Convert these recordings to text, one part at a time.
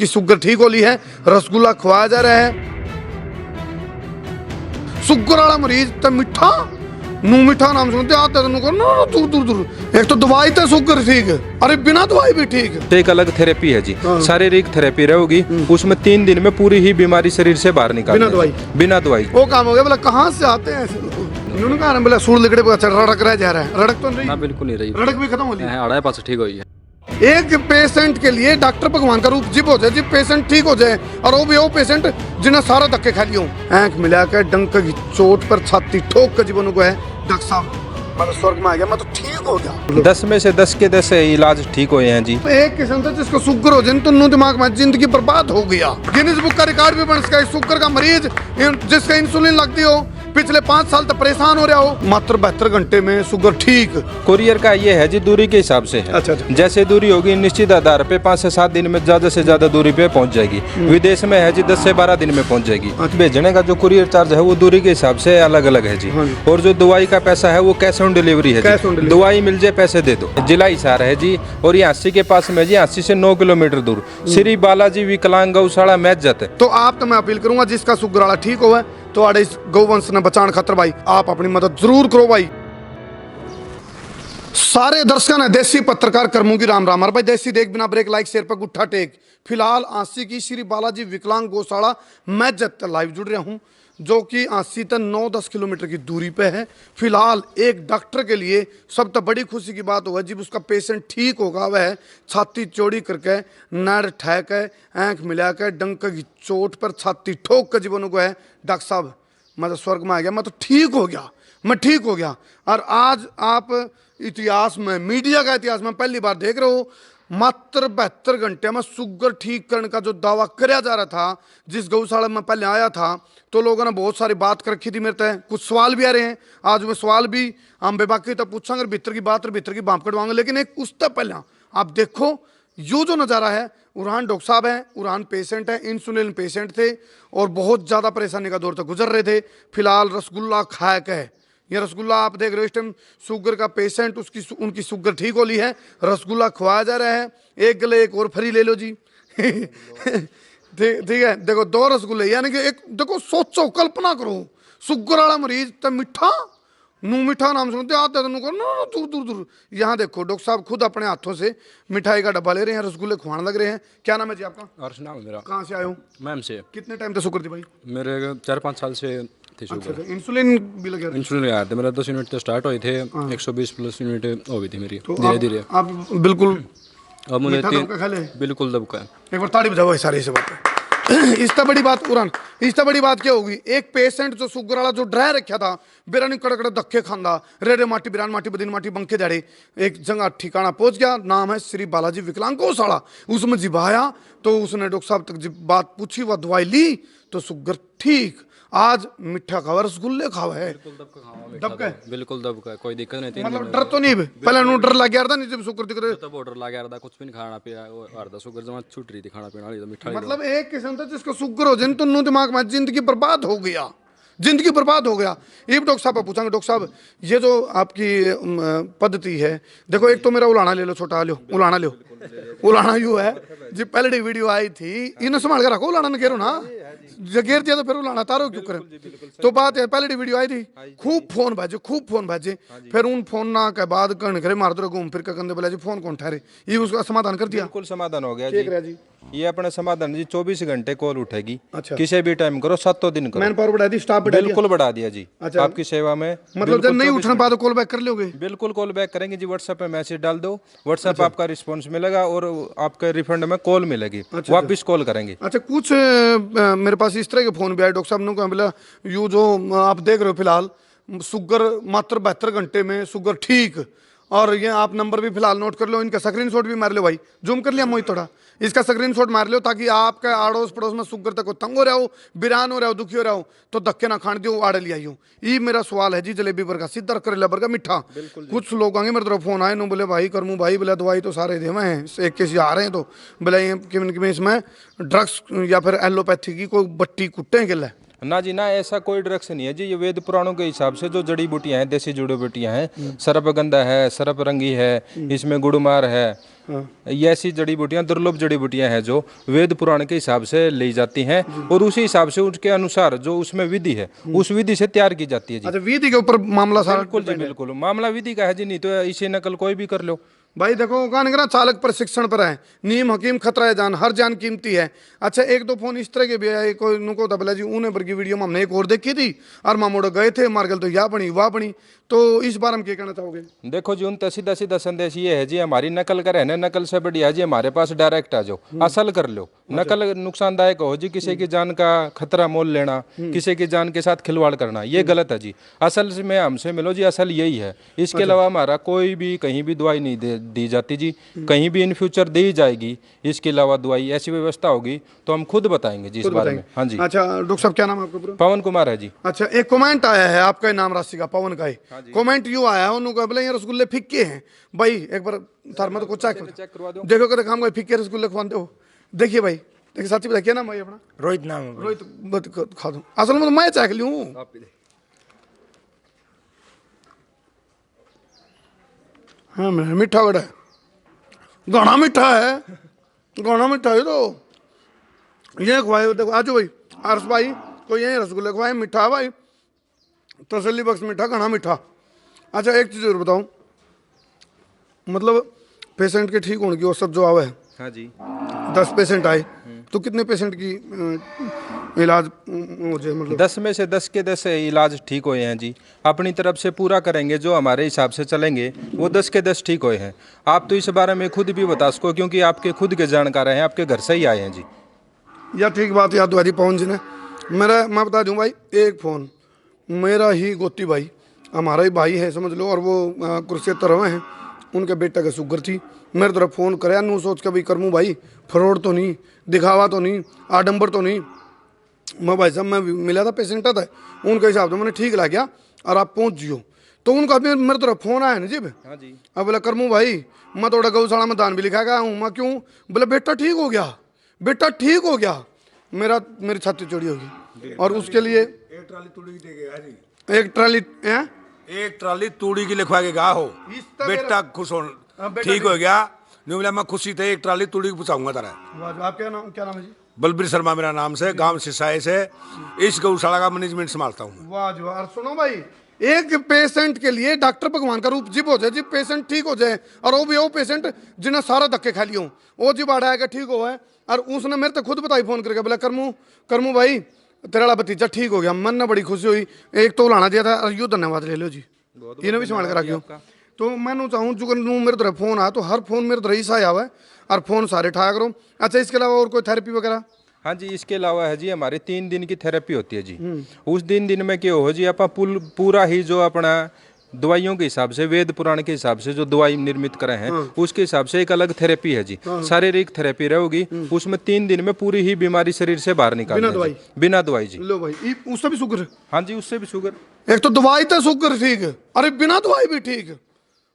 की शुगर ठीक होली है, रसगुल्ला खवाया जा रहा है। शुगर वाला मरीज तो मिठा नू मिठा नाम सुनते आते दूर दूर दूर। एक तो दवाई तो शुगर ठीक है, अरे बिना दवाई भी ठीक है। एक अलग थेरेपी है जी, शारीरिक थेरेपी रहेगी। उसमें 3 दिन में पूरी ही बीमारी शरीर से बाहर निकाल बिना दवाई वो काम हो गया। बोला कहाँ से आते हैं ऐसे लोग? उन्होंने कहा बोला सूर लिकड़े पे रड़क रह जा रहा है। रड़क तो नहीं, हाँ बिल्कुल नहीं रही, रड़क भी खत्म हो गई, आड़ा पास ठीक हुई है। एक पेशेंट के लिए डॉक्टर भगवान का रूप जिप हो जाए, जिप पेशेंट ठीक हो जाए। और वो भी वो पेशेंट जिन्हें सारा धक्के खा लियो, आंख मिलाकर डंक की चोट पर छाती ठोक कर जीवन को है डॉक्टर साहब मैं तो स्वर्ग में आ गया, मैं तो ठीक हो गया। 10 में से 10 के 10 इलाज ठीक हुए हैं जी। एक किस्म से जिसको शुगर हो जाए तो नु दिमाग में जिंदगी बर्बाद हो गया। गिनीज बुक का रिकॉर्ड भी बन सका। शुगर का मरीज जिसका इंसुलिन लगती हो, पिछले 5 साल तक परेशान हो रहा हो, मात्र 72 घंटे में शुगर ठीक। कुरियर का ये है जी, दूरी के हिसाब से है। अच्छा। जैसे दूरी होगी निश्चित आधार पे 5 से 7 दिन में ज्यादा से ज्यादा दूरी पे पहुंच जाएगी। विदेश में है जी 10 से 12 दिन में पहुंच जाएगी। भेजने का जो कुरियर चार्ज है वो दूरी के हिसाब से अलग अलग है जी। और जो दवाई का पैसा है वो कैश ऑन डिलीवरी है जी। दवाई मिल जाए पैसे दे दो। जिला हिसार है जी, और ये अस्सी के पास में जी, 80 से 9 किलोमीटर दूर श्री बालाजी विकलांग गौशाला मैजत। तो आप तो मैं अपील करूंगा जिसका शुगर वाला ठीक हो तो आड़े इस गौवंश ने बचाने खातर भाई आप अपनी मदद जरूर करो भाई। सारे दर्शकों ने देसी पत्रकार कर्मों की राम राम। भाई देसी देख बिना ब्रेक लाइक शेयर पर गुट्ठा टेक। फिलहाल आंसी की श्री बालाजी विकलांग गौशाला मैं जब लाइव जुड़ रहा हूं, जो कि आंसी तक 9-10 किलोमीटर की दूरी पे है। फिलहाल एक डॉक्टर के लिए सब तो बड़ी खुशी की बात होगा जब उसका पेशेंट ठीक होगा, वह छाती चौड़ी करके नर ठहक आंख मिलाकर डंक की चोट पर छाती ठोक कर जीवन को है डॉक्टर साहब मैं तो स्वर्ग में आ गया, मैं तो ठीक हो गया, मैं ठीक हो गया। और आज आप इतिहास में, मीडिया का इतिहास में पहली बार देख रहे हो, मात्र 72 घंटे में शुगर ठीक करने का जो दावा कराया जा रहा था। जिस गौशाला में पहले आया था तो लोगों ने बहुत सारी बात कर रखी थी मेरे तय, कुछ सवाल भी आ रहे हैं। आज मैं सवाल भी हम बेबाकी तक पूछांगे, भीतर की बात और भीतर की बाप कटवाएंगे। लेकिन एक उससे पहले आप देखो यो जो नज़ारा है, उरान डॉक्टर साहब हैं, उरान पेशेंट है, इंसुलिन पेशेंट थे और बहुत ज़्यादा परेशानी का दौर तक गुजर रहे थे। फिलहाल रसगुल्ला खाया है, ये रसगुल्ला आप देख रहे हो इस टाइम शुगर का पेशेंट उनकी शुगर ठीक हो ली है, रसगुल्ला खवाया जा रहा है। एक गले एक और फ्री ले लो जी। ठीक है, देखो 2 रसगुल्ले, यानी कि एक देखो, सोचो कल्पना करो, शुगर वाला मरीज तो मिठा नू मिठा नाम सुनते आते दूर दूर दूर। यहाँ देखो डॉक्टर साहब खुद अपने हाथों से मिठाई का डब्बा ले रहे हैं, रसगुल्ले खुआने लग रहे हैं। क्या नाम है जी आपका? अर्श नाम है मेरा। कहाँ से आए हो? मैम से। कितने टाइम तक शुगर थी भाई? मेरे 4-5 साल से थी शुगर। अच्छा, इंसुलिन भी लगे? इंसुलिन लगाए थे, मेरा 10 यूनिट तो स्टार्ट हुए थे, 120 प्लस यूनिट हो गई थी मेरी धीरे धीरे। आप बिल्कुल अब मुझे बिल्कुल दबका है। एक बार ताड़ी बजाओ सारी से बात। इससे बड़ी बात उड़ान, इससे बड़ी बात क्या होगी? एक पेशेंट जो शुगर वाला जो ड्राई रखा था, बिरानी कड़कड़ धक्के खांदा, रेरे माटी बिरान माटी बदीन माटी बंके दड़े, एक जगह ठिकाना पहुंच गया, नाम है श्री बालाजी विकलांग गौशाला। उसमें जिबाया तो उसने डॉक्टर साहब तक जब बात पूछी, वह दवाई ली तो शुगर ठीक। आज मिठा खावा, रसगुल्ले खावा है, दबका है, बिल्कुल दबका है, कोई दिक्कत नहीं थी। मतलब डर तो नहीं, पहले नु डर लग गया था, नहीं जब शुगर दिख रहे तब ऑर्डर लग गया था, कुछ भी नहीं खाना पिया, अर्धा शुगर जमा छूट रही थी, खाना पीना वाली तो मिठाई। मतलब एक किस्म से जिसको शुगर हो जाए तो नु दिमाग में जिंदगी बर्बाद हो गया, जिंदगी बर्बाद हो गया। ये डॉक्टर साहब पूछांगे, डॉक्टर साहब ये जो आपकी पद्धति है, देखो एक तो मेरा उलाना ले लो, छोटा लो उलाना लो, उलाना यू है जी। पहले वीडियो आई थी, इन्हें संभाल के रखो, उलाना न घेरो ना, गिर दिया तो फिर उलाना तारो क्यों करें। तो बात है, पहले वीडियो आई थी, खूब फोन भाजे, फिर उन फोन ना के बाद कण करे मार दो घूम फिर के कंधे बोला जी फोन कौन ठहरे, ये उसका समाधान कर दिया। बिल्कुल समाधान हो गया जी। ये अपना समाधान जी, 24 घंटे कॉल उठेगी। अच्छा। किसी भी टाइम करो, 7 दिन करो। मैन पावर बढ़ा दी, स्टाफ बढ़ा दिया? बिल्कुल बढ़ा दिया जी। अच्छा। आपकी सेवा में, मतलब जब नहीं उठने बाद कॉल बैक कर लोगे? बिल्कुल कॉल बैक करेंगे जी। व्हाट्सएप पे मैसेज डाल दो, व्हाट्सएप आपका रिस्पांस मिलेगा और आपके रिफंड में कॉल मिलेगी, वापस कॉल करेंगे। अच्छा, कुछ मेरे पास इस तरह के फोन भी आए डॉक्टर साहब ने कहा, बोला यू जो आप देख रहे हो फिलहाल शुगर मात्र 72 घंटे में शुगर ठीक। और ये आप नंबर भी फिलहाल नोट कर लो, इनका स्क्रीनशॉट भी मार लो भाई, जूम कर लिया मोहित थोड़ा, इसका स्क्रीनशॉट मार लो ताकि आपका आड़ोस पड़ोस में शुगर तक तंग हो रहा हो, बिरान हो रहा हो, दुखी हो रहा हो तो धक्के ना खान दो, आड़े लिया आइयो। ये मेरा सवाल है जी। जलेबी बर्गर सीधा करेला बर्गर मीठा, कुछ लोग आएंगे मेरे तरफ फोन आए नो, बोले भाई करमू भाई, बोले दवाई तो सारे दे मैं एक केस आ रहे हैं, तो बोले इसमें ड्रग्स या फिर एलोपैथी की कोई बट्टी कुट्टे के लिए ना जी ना, ऐसा कोई ड्रग्स नहीं है जी। ये वेद पुराणों के हिसाब से जो जड़ी बूटियां हैं, देसी जड़ी बूटियां हैं, सर्पगंधा है, सर्परंगी है, इसमें गुड़मार है, ये ऐसी जड़ी बूटियां, दुर्लभ जड़ी बूटियां हैं जो वेद पुराण के हिसाब से ली जाती हैं और उसी हिसाब से उसके अनुसार जो उसमें विधि है उस विधि से तैयार की जाती है जी। अच्छा, विधि के ऊपर मामला सारा। बिल्कुल जी बिल्कुल, मामला विधि का है जी, नहीं तो इसे नकल कोई भी कर लो। भाई देखो कहा ना, चालक प्रशिक्षण पर है, नीम हकीम खतरा है जान, हर जान कीमती है। अच्छा, एक दो फोन इस तरह के भी है, कोई नुको दबला जी ऊने पर की वीडियो में हमने एक और देखी थी और मामोड़ो गए थे मार्गल, तो या बनी वाह बनी। तो इस बार हम क्या कहना चाहोगे? देखो जी, उनका सीधा सीधा संदेश ये है जी, हमारी नकल करे ना, नकल से बढ़िया है जी हमारे पास डायरेक्ट आ जाओ, असल कर लो। नकल नुकसानदायक हो जी, किसी की जान का खतरा मोल लेना, किसी की जान के साथ खिलवाड़ करना, ये गलत है जी। असल में हमसे मिलो जी, असल यही है। इसके अलावा हमारा कोई भी कहीं भी दवाई नहीं दी जाती जी, कहीं भी इन फ्यूचर दी जाएगी इसके अलावा दवाई, ऐसी व्यवस्था होगी तो हम खुद बताएंगे जी इस बारे में। हाँ जी। अच्छा डॉक्टर साहब, क्या नाम है आपका पूरा? पवन कुमार है जी। अच्छा, एक कमेंट आया है आपका नाम राशि का, पवन का ही कमेंट यू आया है, उन्होंने बोले ये रसगुल्ले फिक्के हैं। भाई एक बार थर में तो कुछ चेक करवा दो, देखो कहते काम फिक्के रसगुल्ले खवाते हो। देखिए भाई, देखिए साथी बताइए क्या नाम भाई अपना? रोहित नाम है। रोहित, खा दो। असल में तो मैं चेक लूँ। हाँ मीठा बड़ा है, गाना मीठा है, गाना मीठा है। तो ये खवाए, देखो आज भाई अर्श भाई को यही रसगुल्ले खवाए, मीठा है भाई, तसल्ली बख्श मीठा, गाना मीठा। अच्छा एक चीज़ और बताऊँ, मतलब पेशेंट के ठीक होने की औसत जो आवे है, हाँ जी, 10 पेशेंट आए तो कितने पेशेंट की इलाज हो जाए? मतलब 10 में से 10 के 10 इलाज ठीक हुए हैं जी। अपनी तरफ से पूरा करेंगे, जो हमारे हिसाब से चलेंगे वो 10 के 10 ठीक हुए हैं। आप तो इस बारे में खुद भी बता सको, क्योंकि आपके खुद के जानकार हैं, आपके घर से ही आए हैं जी। या ठीक बात याद हुआ जी पवन जी ने। मैं बता दूं भाई, एक फ़ोन मेरा ही गोती भाई, हमारा ही भाई है समझ लो, और वो कुरुक्षेत्र रहे हैं, उनके बेटे का शुगर थी, मेरे तरफ फ़ोन करे नू सोच के भाई करमू भाई, फ्रॉड तो नहीं, दिखावा तो नहीं, आडंबर तो नहीं। मैं भाई साहब मैं मिला था, पेशेंट था, उनके हिसाब से मैंने ठीक ला गया और आप पहुँच जियो। तो उनका मेरे तरफ फ़ोन आया ना जी। हाँ जी। अब बोला करमू भाई मैं थोड़ा गौशाला में दान भी लिखा गया हूँ। मैं क्यों? बोले बेटा ठीक हो गया, बेटा ठीक हो गया। मेरी छाती चोरी होगी और उसके लिए एक ट्राली तूड़ी की देगा जी, एक ट्राली हैं? एक ट्राली तूड़ी की लिखवा के गा हो, बेटा खुश हो, ठीक हो गया। नहीं बोला मैं खुशी थे, एक ट्राली तूड़ी की पूछाऊंगा तेरा। आप क्या नाम है जी? बलबीर शर्मा मेरा नाम से, गांव सिसाए से, इस गौशाला का मैनेजमेंट संभालता हूँ। वाह जी वाह। सुनो भाई, एक पेशेंट के लिए डॉक्टर भगवान का रूप जिप हो जाए जी, पेशेंट ठीक हो जाए, और वो पेशेंट जिन्हें सारा धक्के खा लियो वो जिप आड़ा है ठीक हो है। और उसने मेरे तो खुद बताई फोन करके, बोला करमू भाई तेरा वाला भतीजा ठीक हो गया। मन ने बड़ी खुशी हुई, एक तो लाना दिया था, यो धन्यवाद ले लो जी, इन्हें भी संभाल कर रखियो। तो मैं चाहूँ जो मेरे तरफ फोन आया तो हर फोन मेरे तरह ही आया हुआ है, और फोन सारे ठाया करो। अच्छा इसके अलावा और कोई थेरेपी वगैरह? हाँ जी, इसके अलावा है जी हमारी 3 दिन की थेरेपी होती है जी। उस दिन में क्या हो जी, आप पूरा ही जो अपना दवाइयों के हिसाब से, वेद पुराण के हिसाब से जो दवाई निर्मित करे हैं उसके हिसाब से एक अलग थेरेपी है जी। शारीरिक थेरेपी रहेगी, उसमें 3 दिन में पूरी ही बीमारी शरीर से बाहर निकाल बिना दवाई जी। लो भाई, उससे भी शुगर? हाँ जी, उससे भी शुगर। एक तो दवाई तो शुगर ठीक है, अरे बिना दवाई भी ठीक,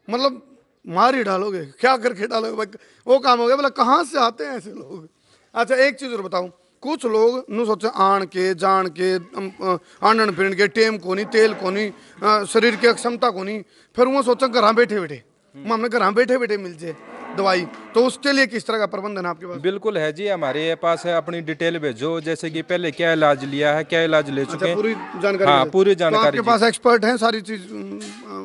मतलब मार ही डालोगे, क्या करके डालोगे भाई, वो काम हो गया। बोला कहाँ से आते हैं ऐसे लोग। अच्छा एक चीज़ और बताऊँ, कुछ लोग नु सोचे आन के जान के आनन फिरन के टेम को नहीं, तेल को नहीं, शरीर की क्षमता को नहीं, फिर वो सोचा घर बैठे बैठे हमें घर बैठे बैठे मिल जाए दवाई। तो उसके लिए किस तरह का प्रबंधन आपके पास? बिल्कुल है जी, हमारे पास है। अपनी डिटेल भेजो, जैसे कि पहले क्या इलाज लिया है, क्या इलाज ले चुके हैं, पूरी जानकारी। हाँ पूरी जानकारी। तो आपके पास एक्सपर्ट हैं सारी चीज?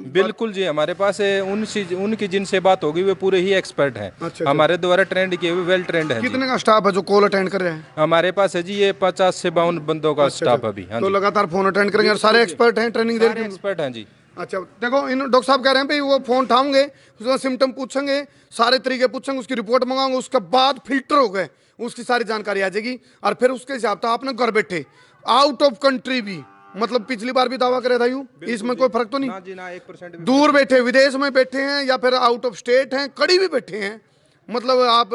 बिल्कुल जी, हमारे पास उनकी जिनसे बात होगी वे पूरे ही एक्सपर्ट हैं। हमारे द्वारा ट्रेंड किए हुए, वेल ट्रेंड है। कितने का स्टाफ है जो कॉल अटेंड कर रहे हैं? हमारे पास है जी ये 50 से 52 बंदों का स्टाफ अभी। हाँ तो लगातार फोन अटेंड करेंगे और सारे एक्सपर्ट हैं, ट्रेनिंग दे रहे हैं, एक्सपर्ट हैं जी। अच्छा देखो, इन डॉक्टर साहब कह रहे हैं भाई वो फोन उठाओगे, उसका सिम्टम पूछेंगे, सारे तरीके पूछेंगे, उसकी रिपोर्ट मंगाओगे, उसके बाद फिल्टर हो गए उसकी सारी जानकारी आ जाएगी, और फिर उसके हिसाब से आपने घर बैठे आउट ऑफ कंट्री भी, मतलब पिछली बार भी दावा करे था यूं, इसमें कोई फर्क तो नहीं? ना जी ना, 1% भी। दूर बैठे, विदेश में बैठे हैं या फिर आउट ऑफ स्टेट हैं, कड़ी भी बैठे हैं, मतलब आप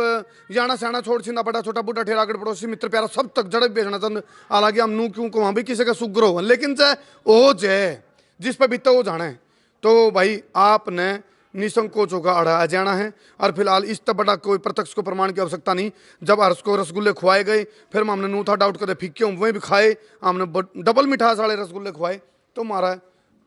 जाना साना छोड़ छिंदा बड़ा छोटा बूढ़ा ठेरागढ़ पड़ोसी मित्र प्यारा सब तक जड़क बेचना चंद। हालांकि हम नू क्यों को वहां भी किसी का सुग्र हो, लेकिन चाहे ओ जय जिस पे बीते वो जाना है। तो भाई आपने निसंकोच होकर आ जाना है। और फिलहाल इस तक बड़ा कोई प्रत्यक्ष को प्रमाण की आवश्यकता नहीं। जब हर्ष को रसगुल्ले खुआए गए, फिर हमने नू था डाउट करे फीके वहीं भी खाए, हमने डबल मिठास वाले रसगुल्ले खुआए तो हमारा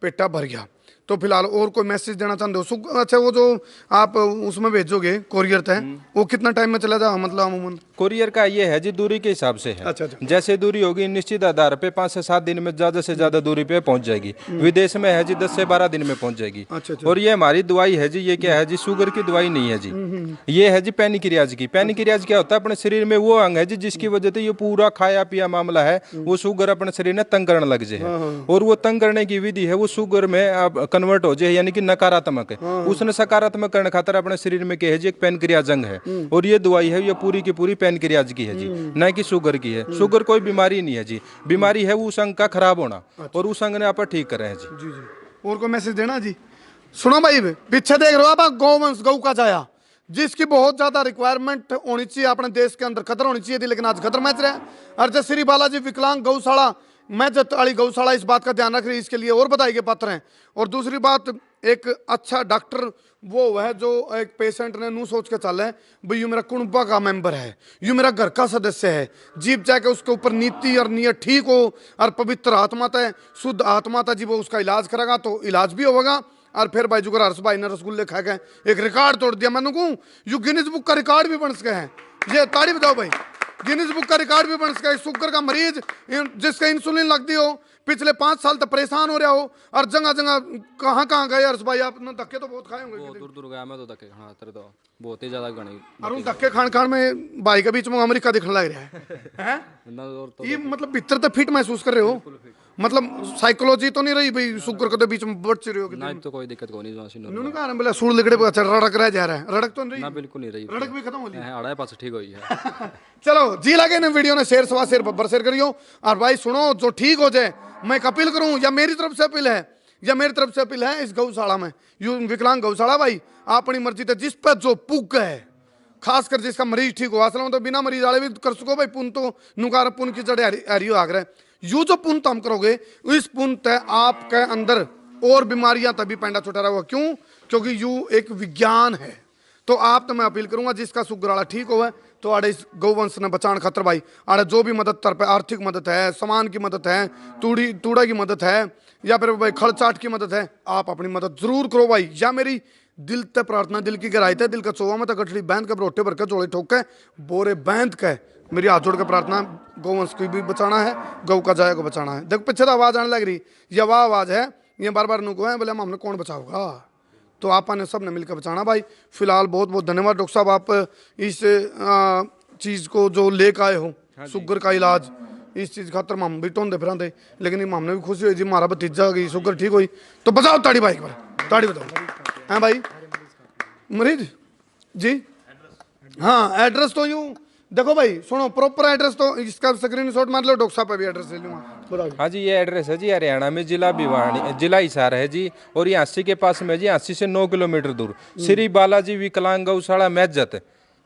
पेटा भर गया। तो फिलहाल और कोई मैसेज देना चाहते हो? अच्छा, वो जो आप उसमें भेजोगे कोरियर तय, वो कितना टाइम में चला जाएगा मतलब अमूमन? कोरियर का ये है जी, दूरी के हिसाब से है। अच्छा, अच्छा। जैसे दूरी होगी निश्चित आधार पे 5 से 7 दिन में ज्यादा से ज्यादा दूरी पे पहुंच जाएगी। विदेश में है जी 10 से 12 दिन में पहुंच जाएगी। अच्छा, अच्छा। और ये हमारी दवाई है जी, ये क्या है जी, शुगर की दवाई नहीं है जी। ये है जी पैनिक्रियाज की। पैनिक्रियाज क्या होता है, अपने शरीर में वो अंग है जी जिसकी वजह से ये पूरा खाया पिया मामला है, वो शुगर अपने शरीर में तंग करने लग जाए। और वो तंग करने की विधि है वो शुगर में कन्वर्ट हो जाए, यानी कि नकारात्मक है। उसने सकारात्मक करने खातर अपने शरीर में क्या है जी, एक पैनक्रियाज अंग है। और ये दवाई है ये पूरी की पूरी पैनक्रियाज की है जी, न कि शुगर की है। शुगर कोई बीमारी नहीं है जी, बीमारी है उस अंग का खराब होना, और उस अंग ने आप ठीक कर रहे हैं जी। जी जी। और कोई मैसेज देना जी? सुनो भाई, पीछे देख रहे हो आप, गौवंश गौ का जाया, जिसकी बहुत ज्यादा रिक्वायरमेंट होनी चाहिए अपने देश के अंदर, कदर होनी चाहिए थी, लेकिन आज कदर मैच रहा है। और जय श्री बालाजी विकलांग गौशाला मैजत वाली गौशाला इस बात का ध्यान रख रही है, इसके लिए और बधाई के पात्र हैं। और दूसरी बात, एक अच्छा डॉक्टर वो है जो एक पेशेंट ने नू सोच के चल है भाई यू मेरा कुटुंबा का मेंबर है, यू मेरा घर का सदस्य है, जीव जाके उसके ऊपर नीति और नियत ठीक हो और पवित्र आत्मा तय शुद्ध आत्मा तय जी, वो उसका इलाज करेगा तो इलाज भी होगा। और फिर भाई जुगर हर्ष भाई ने रसगुल्ले खा के एक रिकॉर्ड तोड़ दिया। मैंने कहूँ यू गिनीज बुक का रिकॉर्ड भी बन सके हैं, ये ताड़ी बताओ भाई, गिनीज बुक का रिकॉर्ड भी बन सका है। शुगर का मरीज जिसका इंसुलिन लगती हो, पिछले 5 साल तक परेशान हो रहा हो, और जगह जगह कहाँ गए हर्ष भाई आपने? धक्के तो बहुत खाए होंगे। बहुत दूर दूर गया मैं तो धक्के खाना तेरे तो बहुत ही ज्यादा गणी। और उन धक्के खान में भाई के बीच में अमेरिका दिखने लग रहा है तो ये मतलब भीतर तो फिट महसूस कर रहे हो, मतलब साइकोलॉजी तो नहीं रही भाई शुगर के बीच में बढ़ रहे हो? ना तो कोई दिक्कत को नहीं जो मशीन उन्होंने कहा बोले सूर लिगड़े पे अच्छा रड़क रह जा रहा है, रड़क तो नहीं ना बिल्कुल नहीं रही, रड़क भी खत्म हो गई। आड़ा पास ठीक हुई है। चलो जी लगे ना वीडियो ने शेयर सवा शेयर बब्बर शेयर करियो। और भाई सुनो, जो ठीक हो जाए मैं अपील करूं, या मेरी तरफ से अपील है, या मेरी तरफ से अपील है, इस गौशाला में यू विकलांग गौशाला भाई अपनी मर्जी से जिस पर जो पुग है, खासकर जिसका मरीज ठीक हो, असल में तो बिना मरीज वाले भी कर सको भाई, पुन तो नुकार पुन की जड़े हरी आग रहे, यू जो पुन तो हम करोगे इस पुन तय आपके अंदर और बीमारियां तभी पैंडा छुटा रहा होगा। क्यों? क्योंकि यू एक विज्ञान है। तो आप तो मैं अपील करूंगा जिसका शुगर वाला ठीक हो तो आड़े इस गौवंश ने बचाने खातर भाई आड़े जो भी मदद कर पे, आर्थिक मदद है, सामान की मदद है, तूड़ा की मदद है, या फिर भाई खड़चाट की मदद है, आप अपनी मदद जरूर करो भाई। या मेरी दिल ते प्रार्थना, दिल की गहराई है, दिल का चोवा में तो गठड़ी बांध के रोटे भर के जोड़े ठोक के बोरे बांध के मेरी हाथ जोड़ के प्रार्थना, गौवंश को भी बचाना है, गौ का जाया को बचाना है। देखो पीछे तो आवाज आने लग रही, यह वह आवाज है, ये बार बार नुको है बोले हमने कौन बचाओगा, तो आपने सब ने मिलकर बचाना भाई। फिलहाल बहुत बहुत धन्यवाद डॉक्टर साहब, आप इस चीज़ को जो लेकर आए हो, शुगर का इलाज, इस चीज़ खातर हम भी ढोंदे फिरांदे, लेकिन हमने भी खुशी हुई जी हमारा भतीजा की शुगर ठीक हुई। तो बचाओ ताड़ी भाई, एक बार ताड़ी बताओ हैं भाई मरीज जी। हाँ एड्रेस तो यूँ देखो भाई, सुनो प्रॉपर एड्रेस तो इसका स्क्रीनशॉट मार लो, डॉक्टर साहब पे भी एड्रेस ले लूँगा। हाँ जी, ये एड्रेस है जी हरियाणा में, जिला भिवानी, जिला हिसार है जी, और ये हांसी के पास में जी, हांसी से 9 किलोमीटर दूर श्री बालाजी विकलांग गौशाला मैजत।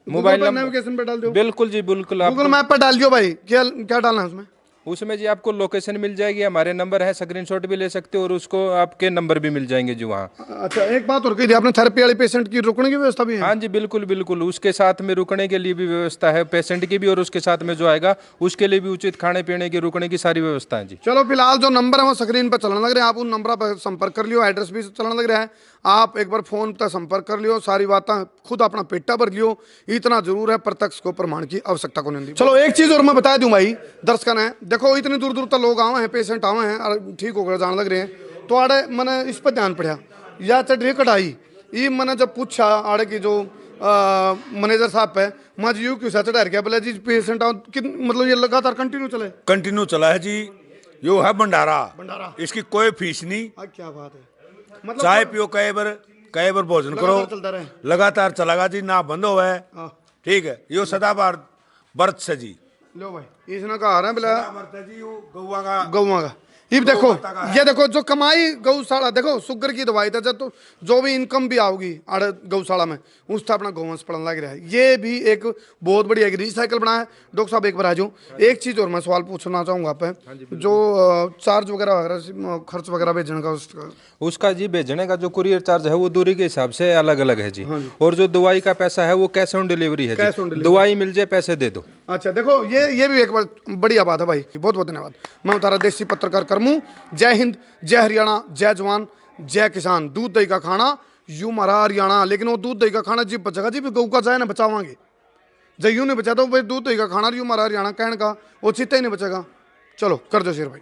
मोबाइल नंबर नेविगेशन पे डाल दो, बिल्कुल जी बिल्कुल, गूगल मैप पे डाल दियो भाई। क्या क्या डालना है उसमें? उसमें जी आपको लोकेशन मिल जाएगी, हमारे नंबर है, स्क्रीनशॉट भी ले सकते हो, और उसको आपके नंबर भी मिल जाएंगे जी वहाँ। अच्छा एक बात और कही थी आपने, थेरेपी वाले पेशेंट की रुकने की व्यवस्था भी है? हाँ जी बिल्कुल बिल्कुल, उसके साथ में रुकने के लिए भी व्यवस्था है, पेशेंट की भी, और उसके साथ में जो आएगा उसके लिए भी उचित खाने पीने की, रुकने की सारी व्यवस्था है जी। चलो फिलहाल जो नंबर है वो स्क्रीन पर चलने लग रहे हैं, आप उन नंबर पर संपर्क कर लियो, एड्रेस भी चलने लग रहा है, आप एक बार फोन पर संपर्क कर लियो, सारी बातें खुद अपना पेटा भर लियो, इतना जरूर है, प्रत्यक्ष को प्रमाण की आवश्यकता को नहीं। चलो एक चीज और मैं बता दूं भाई दर्शकन है, देखो इतनी दूर दूर तक लोग आवे हैं, पेशेंट आवे हैं और ठीक होकर जाने लग रहे हैं, तो आड़े मैंने इस पर ध्यान पड़ा, या चढ़ रही कढ़ाई, ये मैंने जब पूछा आड़े की जो मैनेजर साहब पे, मैं जी यू क्यों सा चढ़ा गया, बोले जी पेशेंट मतलब ये लगातार कंटिन्यू चले, कंटिन्यू चला है जी, यो है भंडारा, इसकी कोई फीस नहीं। क्या बात है, मतलब चाय पियो, कई बार भोजन करो, लगातार चलेगा जी, ना बंद हो है, ठीक है, यो सदाबहार व्रत से जी। लो भाई इसने कहा रहा है बोला जी, गौवा का ये देखो, ये देखो जो कमाई गौशाला, देखो शुगर की दवाई था जब, तो जो भी इनकम भी आओगी आड़ गौशाला में उससे अपना गौवंश पड़ने लग रहा है। ये भी एक बहुत बड़ी एक रिसाइकल बना है। डॉक्टर साहब एक बार आ जाऊँ, एक चीज़ और मैं सवाल पूछना चाहूँगा आप पे, जो चार्ज वगैरह खर्च वगैरह भेजने का उसका जी भेजने का जो कुरियर चार्ज है वो दूरी के हिसाब से अलग अलग है जी। और जो दवाई का पैसा है वो कैश ऑन डिलीवरी है जी। दवाई मिल जाए पैसे दे दो। अच्छा देखो, ये भी एक बार बढ़िया बात है भाई, बहुत बहुत धन्यवाद। मैं उतारा देसी पत्रकार करमू। जय हिंद, जय हरियाणा, जय जवान, जय किसान। दूध दही का खाना यूं मारा हरियाणा, लेकिन वो दूध दही का खाना जी बचेगा जी, गऊ का जाए ना बचावांगे। जब यूं नहीं बचा तो भाई दूध दही का खाना यूं मारा हरियाणा कहने का वो चित्ता ही नहीं बचेगा। चलो कर दो शेर भाई।